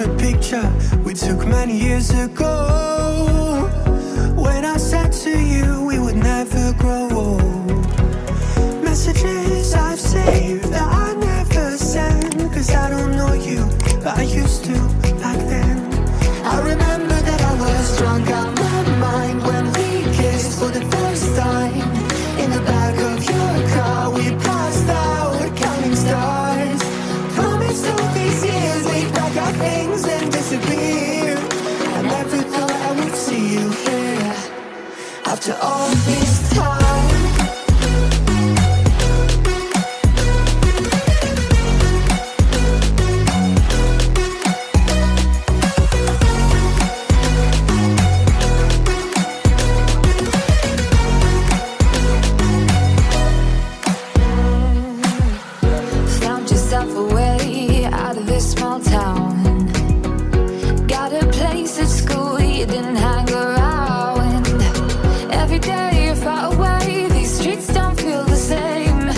on a picture we took many years ago, when I said to you we would never grow old. Messages I've saved that I never send, cause I don't know you, but I used to back then. I remember that I was drunk out my mind when we kissed for the first time. In the back of your car we passed out counting stars. Promised all these years we'd pack our things and disappear. I never thought I would see you here after all this time. Away out of this small town, got a place at school you didn't hang around. Every day you're far away, these streets don't feel the same.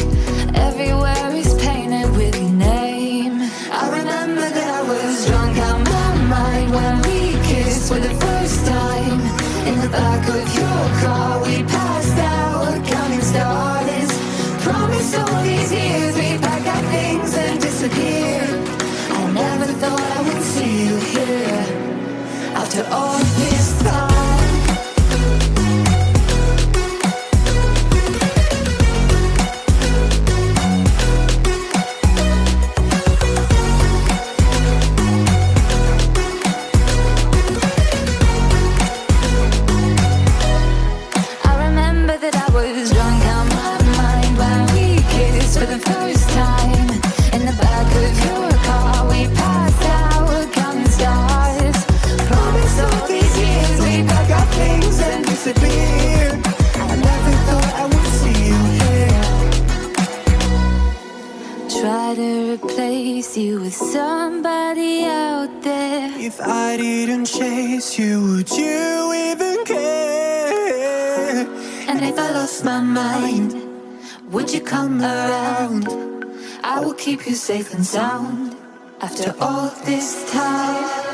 Everywhere is painted with your name. I remember that I was drunk out my mind when we kissed for the first time. In the back of your car we passed out counting stars. Promised all these years we'd pack our things and disappear. I never thought I would see you here after all this time. I remember that I was drunk out my mind when we kissed for the first time. In the back of your car we passed out counting stars. Promised all these years we'd pack our things and disappear. I never thought I would see you here. Try to replace you with somebody out there. If I didn't chase you, would you even care? And if I lost my mind, would you come around? I will keep you safe and sound after all this time.